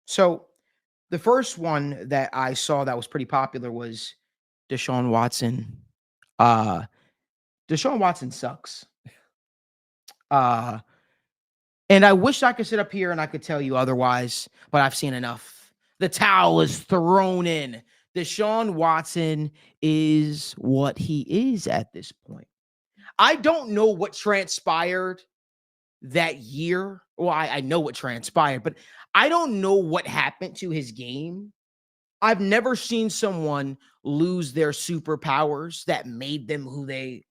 So the first one that I saw that was pretty popular was Deshaun Watson. Uh Deshaun Watson sucks. Uh and I wish I could sit up here and I could tell you otherwise, but I've seen enough. The towel is thrown in. Deshaun Watson is what he is at this point. I don't know what transpired that year. Well, I know what transpired, but I don't know what happened to his game. I've never seen someone lose their superpowers that made them who they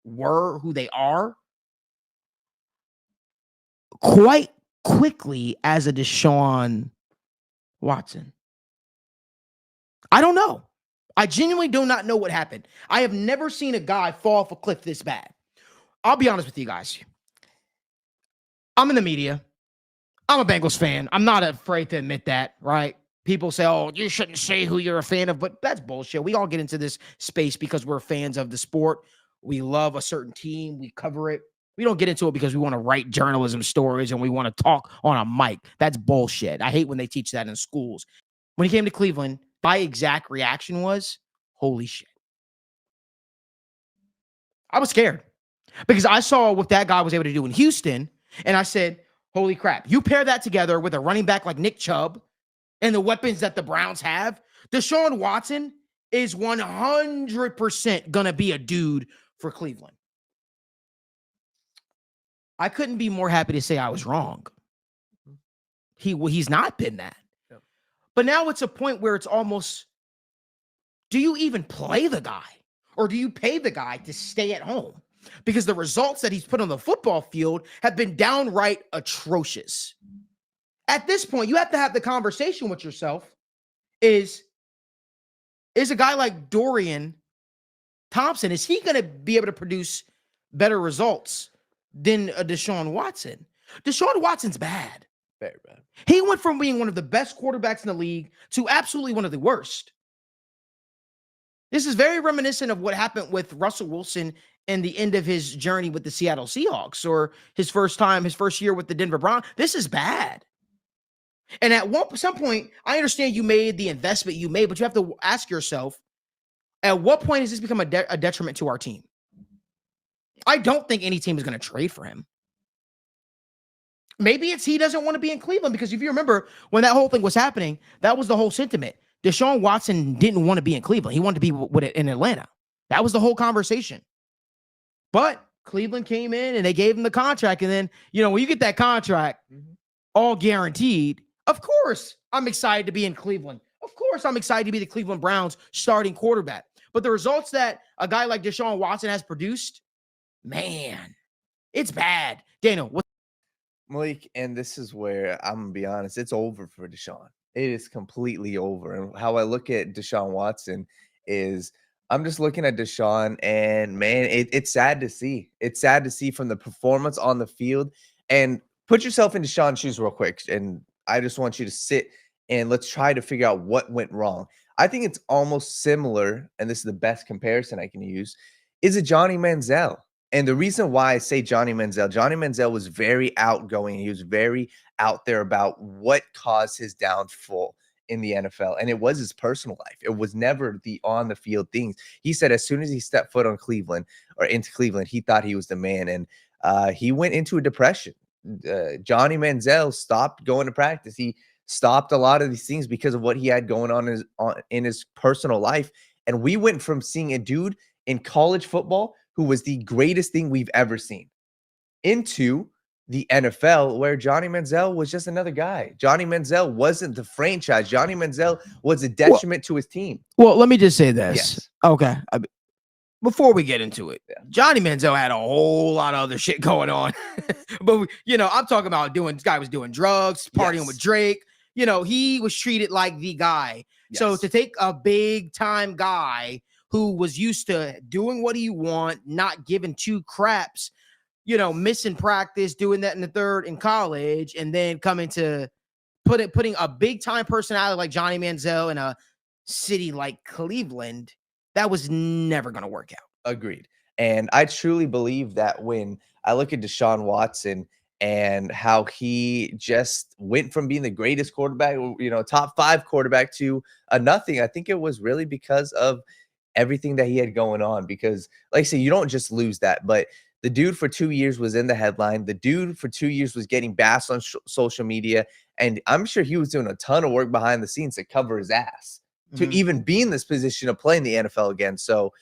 were, who they are, quite quickly as a Deshaun Watson. I don't know. I genuinely do not know what happened. I have never seen a guy fall off a cliff this bad. I'll be honest with you guys. I'm in the media. I'm a Bengals fan. I'm not afraid to admit that, right? People say, oh, you shouldn't say who you're a fan of, but that's bullshit. We all get into this space because we're fans of the sport. We love a certain team. We cover it. We don't get into it because we want to write journalism stories and we want to talk on a mic. That's bullshit. I hate when they teach that in schools. When he came to Cleveland, my exact reaction was, holy shit. I was scared because I saw what that guy was able to do in Houston, and I said, holy crap. You pair that together with a running back like Nick Chubb and the weapons that the Browns have, Deshaun Watson is 100% going to be a dude for Cleveland. I couldn't be more happy to say I was wrong. He's not been that. Yep. But now it's a point where it's almost, do you even play the guy? Or do you pay the guy to stay at home? Because the results that he's put on the football field have been downright atrocious. At this point, you have to have the conversation with yourself. Is a guy like Dorian Thompson, is he going to be able to produce better results than a Deshaun Watson? Deshaun Watson's bad. Very bad. He went from being one of the best quarterbacks in the league to absolutely one of the worst. This is very reminiscent of what happened with Russell Wilson and the end of his journey with the Seattle Seahawks, or his first year with the Denver Broncos. This is bad. And at some point, I understand you made the investment you made, but you have to ask yourself, at what point has this become a detriment to our team? I don't think any team is going to trade for him. Maybe it's he doesn't want to be in Cleveland, because if you remember when that whole thing was happening, that was the whole sentiment. Deshaun Watson didn't want to be in Cleveland. He wanted to be in Atlanta. That was the whole conversation. But Cleveland came in and they gave him the contract. And then, when you get that contract, all guaranteed, of course, I'm excited to be in Cleveland. Of course, I'm excited to be the Cleveland Browns starting quarterback. But the results that a guy like Deshaun Watson has produced, man, it's bad. Daniel, what? Malik, and this is where I'm going to be honest, it's over for Deshaun. It is completely over. And how I look at Deshaun Watson is, I'm just looking at Deshaun, and man, it's sad to see. It's sad to see from the performance on the field. And put yourself in Deshaun's shoes real quick, and I just want you to sit and let's try to figure out what went wrong. I think it's almost similar, and this is the best comparison I can use, is a Johnny Manziel. And the reason why I say Johnny Manziel was very outgoing. He was very out there about what caused his downfall in the NFL. And it was his personal life. It was never the on the field things. He said as soon as he stepped foot on into Cleveland, he thought he was the man. And he went into a depression. Johnny Manziel stopped going to practice. He stopped a lot of these things because of what he had going on in his personal life. And we went from seeing a dude in college football who was the greatest thing we've ever seen into the NFL, where Johnny Manziel was just another guy. Johnny Manziel wasn't the franchise. Johnny Manziel was a detriment to his team. Well, let me just say this. Yes. Okay. Before we get into it, Johnny Manziel had a whole lot of other shit going on. But, I'm talking about this guy was doing drugs, partying with Drake. He was treated like the guy. Yes. So to take a big time guy who was used to doing what he want, not giving two craps, missing practice, doing that in the third in college, and then coming to putting a big time personality like Johnny Manziel in a city like Cleveland, that was never going to work out. Agreed. And I truly believe that when I look at Deshaun Watson and how he just went from being the greatest quarterback, top 5 quarterback to a nothing. I think it was really because of everything that he had going on because, like I say, you don't just lose that, but the dude for 2 years was in the headline. The dude for 2 years was getting bashed on social media, and I'm sure he was doing a ton of work behind the scenes to cover his ass to Mhm. even be in this position of playing the NFL again. So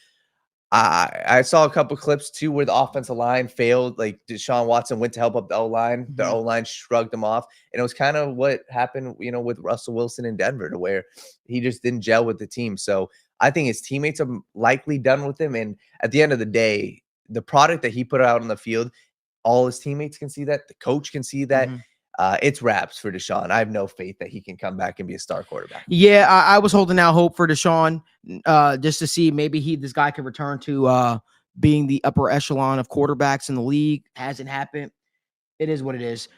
I saw a couple clips too where the offensive line failed. Like Deshaun Watson went to help up the O line. The Mhm. O line shrugged him off, and it was kind of what happened, with Russell Wilson in Denver, to where he just didn't gel with the team. So I think his teammates are likely done with him. And at the end of the day, the product that he put out on the field, all his teammates can see that. The coach can see that. Mhm. It's wraps for Deshaun. I have no faith that he can come back and be a star quarterback. Yeah, I was holding out hope for Deshaun, just to see maybe this guy could return to being the upper echelon of quarterbacks in the league. Hasn't happened. It is what it is.